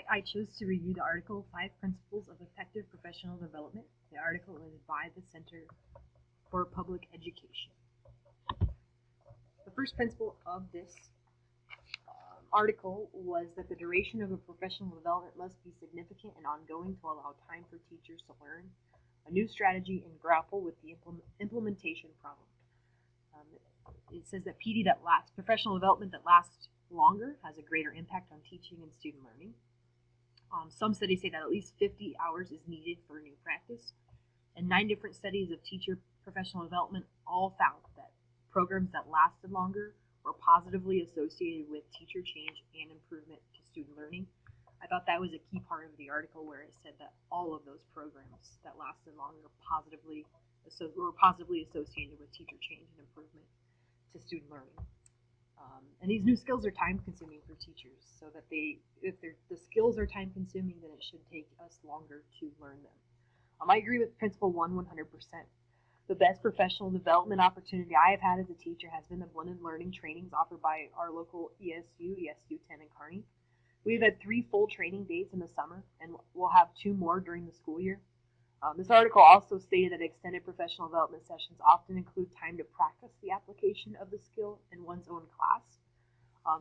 I chose to review the article, Five Principles of Effective Professional Development. The article is by the Center for Public Education. The first principle of this article was that the duration of a professional development must be significant and ongoing to allow time for teachers to learn a new strategy and grapple with the implementation problem. It says that professional development that lasts longer, has a greater impact on teaching and student learning. Some studies say that at least 50 hours is needed for a new practice, and 9 different studies of teacher professional development all found that programs that lasted longer were positively associated with teacher change and improvement to student learning. I thought that was a key part of the article where it said that all of those programs that lasted longer were positively associated with teacher change and improvement to student learning. And these new skills are time consuming for teachers, so that if the skills are time consuming, then it should take us longer to learn them. I agree with Principle 1 100%. The best professional development opportunity I have had as a teacher has been the blended learning trainings offered by our local ESU 10 in Kearney. We've had 3 full training days in the summer, and we'll have 2 more during the school year. This article also stated that extended professional development sessions often include time to practice the application of the skill in one's own class.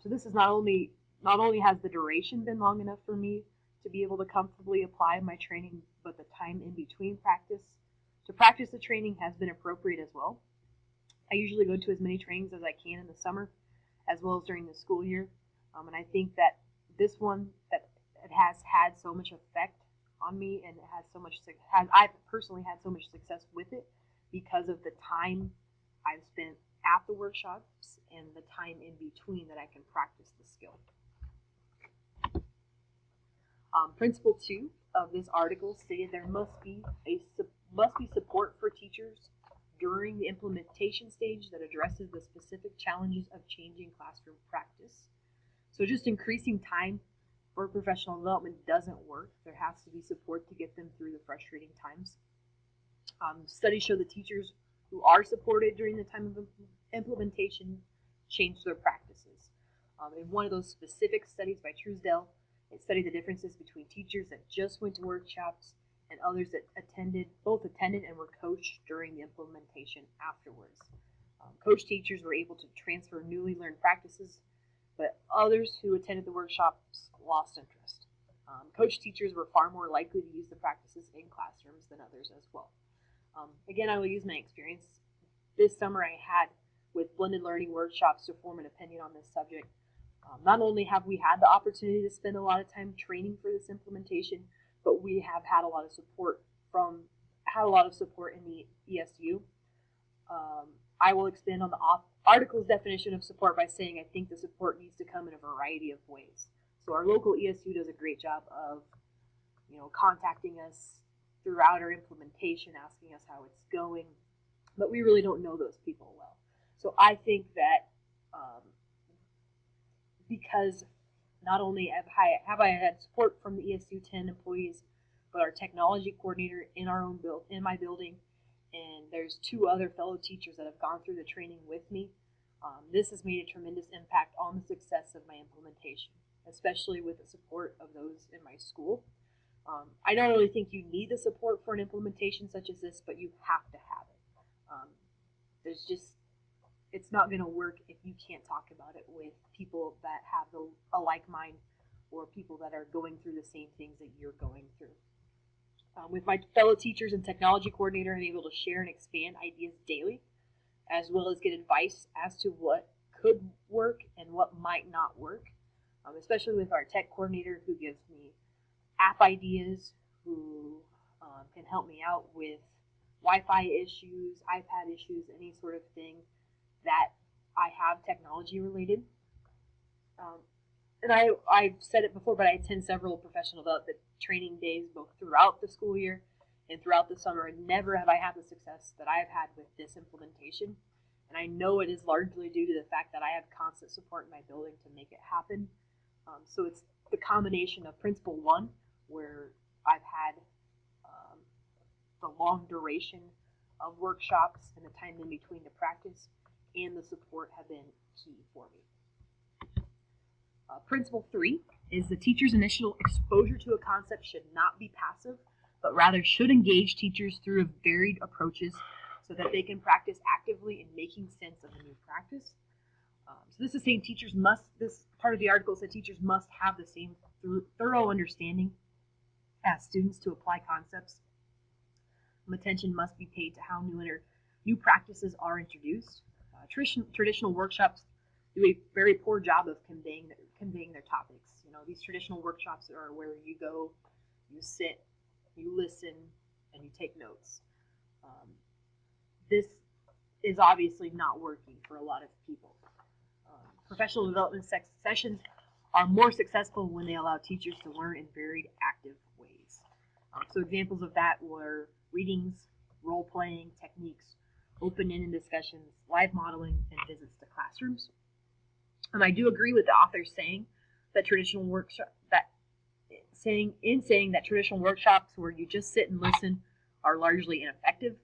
So this is not only has the duration been long enough for me to be able to comfortably apply my training, but the time in between to practice the training has been appropriate as well. I usually go to as many trainings as I can in the summer, as well as during the school year. And I think that this one, that it has had so much effect on me, and I've personally had so much success with it because of the time I've spent at the workshops and the time in between that I can practice the skill. Principle 2 of this article stated there must be support for teachers during the implementation stage that addresses the specific challenges of changing classroom practice. So just increasing time for professional development doesn't work. There has to be support to get them through the frustrating times. Studies show that teachers who are supported during the time of implementation change their practices. In one of those specific studies by Truesdell, it studied the differences between teachers that just went to workshops and others that both attended and were coached during the implementation afterwards. Coach teachers were able to transfer newly learned practices, but others who attended the workshops lost interest. Coach teachers were far more likely to use the practices in classrooms than others as well. Again, I will use my experience this summer I had with blended learning workshops to form an opinion on this subject. Not only have we had the opportunity to spend a lot of time training for this implementation, but we have had a lot of support in the ESU. I will expand on the article's definition of support by saying I think the support needs to come in a variety of ways. So our local ESU does a great job of, contacting us throughout our implementation, asking us how it's going, but we really don't know those people well. So I think that because not only have I had support from the ESU 10 employees, but our technology coordinator in my building, and there's 2 other fellow teachers that have gone through the training with me. This has made a tremendous impact on the success of my implementation, especially with the support of those in my school. I don't really think you need the support for an implementation such as this, but you have to have it. It's not going to work if you can't talk about it with people that have a like mind, or people that are going through the same things that you're going through. With my fellow teachers and technology coordinator, I'm able to share and expand ideas daily, as well as get advice as to what could work and what might not work, especially with our tech coordinator, who gives me app ideas, who can help me out with Wi-Fi issues, iPad issues, any sort of thing that I have technology related. And I've said it before, but I attend several professional development training days both throughout the school year and throughout the summer, and never have I had the success that I've had with this implementation. And I know it is largely due to the fact that I have constant support in my building to make it happen. So it's the combination of Principle 1, where I've had the long duration of workshops and the time in between to practice, and the support have been key for me. Principle 3 is the teacher's initial exposure to a concept should not be passive, but rather should engage teachers through varied approaches so that they can practice actively in making sense of the new practice. So this is saying this part of the article said teachers must have the same thorough understanding as students to apply concepts. Attention must be paid to how new practices are introduced. Traditional workshops do a very poor job of conveying their topics. These traditional workshops are where you go, you sit, you listen, and you take notes. This is obviously not working for a lot of people. Professional development sessions are more successful when they allow teachers to learn in varied, active ways. So examples of that were readings, role-playing techniques, open-ended discussions, live modeling, and visits to classrooms. And I do agree with the author saying that traditional workshops where you just sit and listen are largely ineffective.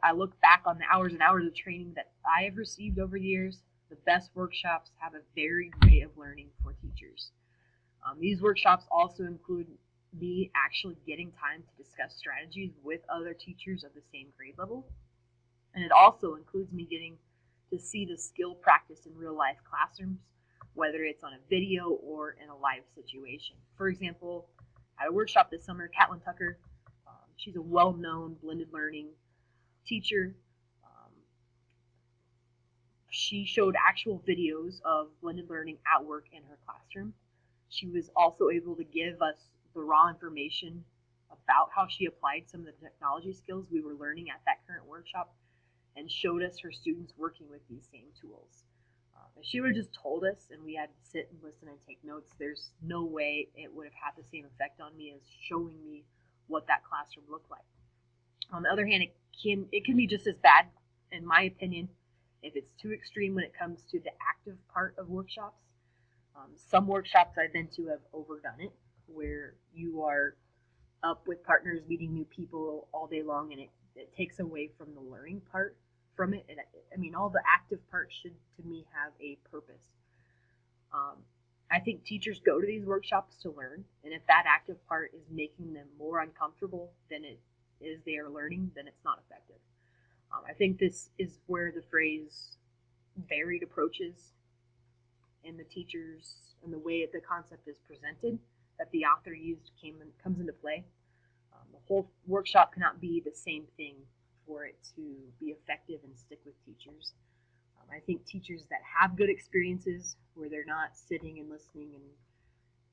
I look back on the hours and hours of training that I have received over the years. The best workshops have a varied way of learning for teachers. These workshops also include me actually getting time to discuss strategies with other teachers of the same grade level. And it also includes me getting to see the skill practiced in real life classrooms, whether it's on a video or in a live situation. For example, at a workshop this summer, Catlin Tucker, she's a well-known blended learning teacher. She showed actual videos of blended learning at work in her classroom. She was also able to give us the raw information about how she applied some of the technology skills we were learning at that current workshop and showed us her students working with these same tools. If she would have just told us and we had to sit and listen and take notes, there's no way it would have had the same effect on me as showing me what that classroom looked like. On the other hand, it can be just as bad, in my opinion, if it's too extreme when it comes to the active part of workshops. Some workshops I've been to have overdone it, where you are up with partners meeting new people all day long, and it takes away from the learning part from it. All the active parts should, to me, have a purpose. I think teachers go to these workshops to learn, and if that active part is making them more uncomfortable than it is they are learning, then it's not effective. I think this is where the phrase varied approaches and the teachers and the way the concept is presented that the author used comes into play. The whole workshop cannot be the same thing for it to be effective and stick with teachers. I think teachers that have good experiences where they're not sitting and listening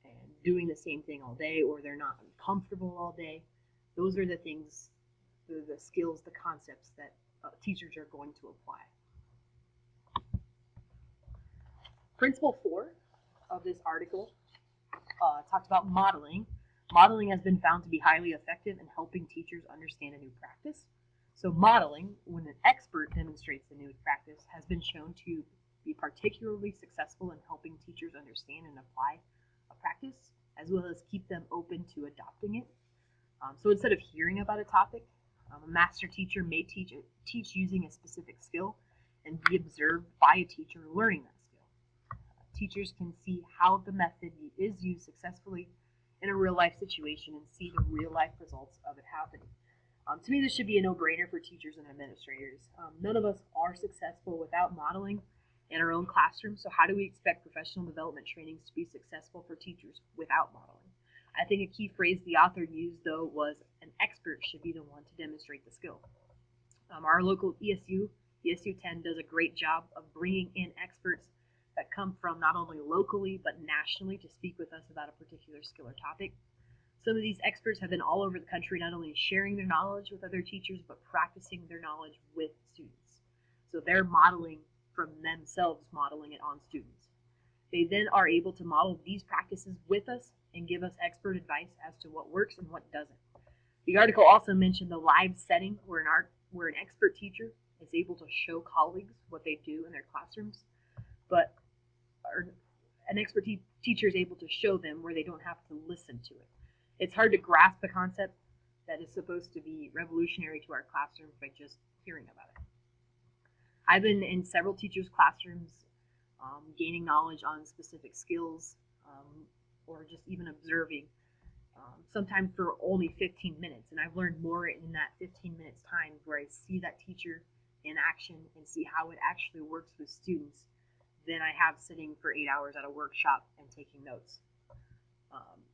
and doing the same thing all day, or they're not uncomfortable all day, those are the things, the skills, the concepts that teachers are going to apply. Principle 4 of this article talks about modeling. Modeling has been found to be highly effective in helping teachers understand a new practice. So modeling, when an expert demonstrates a new practice, has been shown to be particularly successful in helping teachers understand and apply a practice, as well as keep them open to adopting it. So instead of hearing about a topic, a master teacher may teach using a specific skill and be observed by a teacher learning that skill. Teachers can see how the method is used successfully in a real-life situation and see the real-life results of it happening. To me, this should be a no-brainer for teachers and administrators. None of us are successful without modeling in our own classroom, so how do we expect professional development trainings to be successful for teachers without modeling? I think a key phrase the author used, though, was an expert should be the one to demonstrate the skill. Our local ESU 10, does a great job of bringing in experts that come from not only locally but nationally to speak with us about a particular skill or topic. Some of these experts have been all over the country, not only sharing their knowledge with other teachers, but practicing their knowledge with students. So they're modeling from themselves, modeling it on students. They then are able to model these practices with us and give us expert advice as to what works and what doesn't. The article also mentioned the live setting where an expert teacher is able to show colleagues what they do in their classrooms, but an expert teacher is able to show them where they don't have to listen to it. It's hard to grasp a concept that is supposed to be revolutionary to our classrooms by just hearing about it. I've been in several teachers' classrooms gaining knowledge on specific skills or just even observing, sometimes for only 15 minutes. And I've learned more in that 15 minutes time where I see that teacher in action and see how it actually works with students than I have sitting for 8 hours at a workshop and taking notes.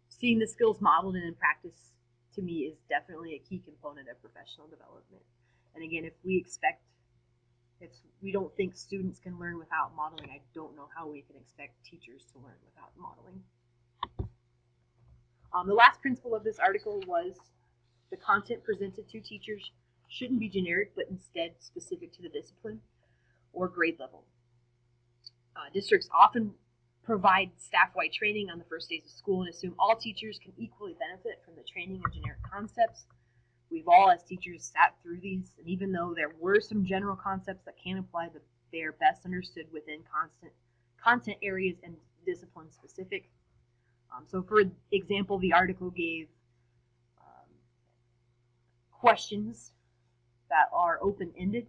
Seeing the skills modeled and in practice to me is definitely a key component of professional development. And again, if we don't think students can learn without modeling, I don't know how we can expect teachers to learn without modeling. The last principle of this article was the content presented to teachers shouldn't be generic, but instead specific to the discipline or grade level. Districts often provide staff-wide training on the first days of school and assume all teachers can equally benefit from the training of generic concepts. We've all, as teachers, sat through these, and even though there were some general concepts that can apply, they are best understood within content areas and discipline specific. So for example, the article gave questions that are open-ended,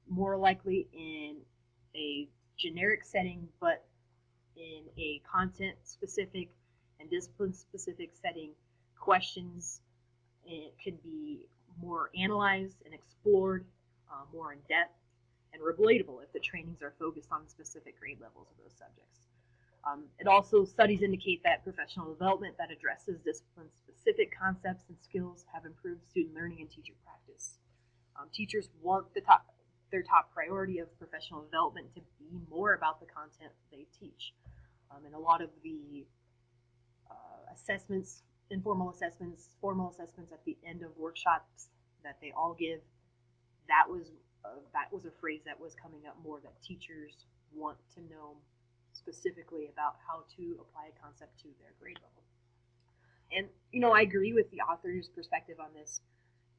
more likely in a generic setting, but in a content-specific and discipline-specific setting, questions could be more analyzed and explored, more in depth, and relatable if the trainings are focused on specific grade levels of those subjects. It also, studies indicate that professional development that addresses discipline-specific concepts and skills have improved student learning and teacher practice. Teachers want their top priority of professional development to be more about the content they teach. And a lot of the assessments, informal assessments, formal assessments at the end of workshops that they all give, that was a phrase that was coming up more, that teachers want to know specifically about how to apply a concept to their grade level. And, I agree with the author's perspective on this,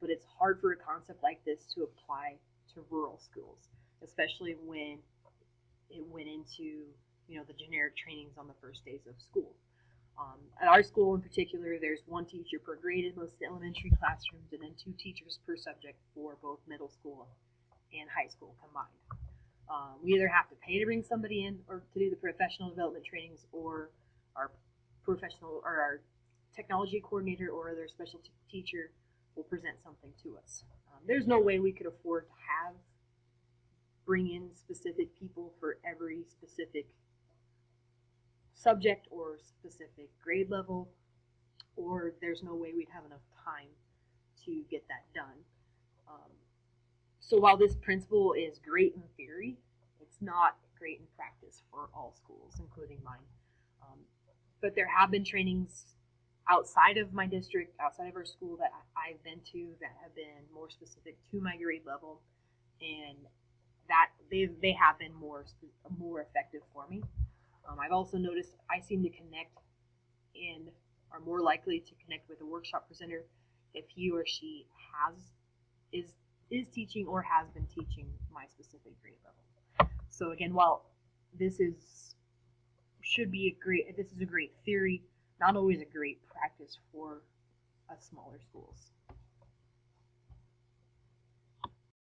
but it's hard for a concept like this to apply to rural schools, especially when it went into, the generic trainings on the first days of school. At our school in particular, there's one teacher per grade in most elementary classrooms, and then 2 teachers per subject for both middle school and high school combined. We either have to pay to bring somebody in or to do the professional development trainings, or our our technology coordinator or their special teacher will present something to us. There's no way we could afford to bring in specific people for every specific subject or specific grade level, or there's no way we'd have enough time to get that done. So while this principle is great in theory, it's not great in practice for all schools, including mine. But there have been trainings outside of my district, outside of our school, that I've been to that have been more specific to my grade level, and that they have been more effective for me. I've also noticed I seem to connect and are more likely to connect with a workshop presenter if he or she is teaching or has been teaching my specific grade level. So again, while this is a great theory, not always a great practice for us smaller schools.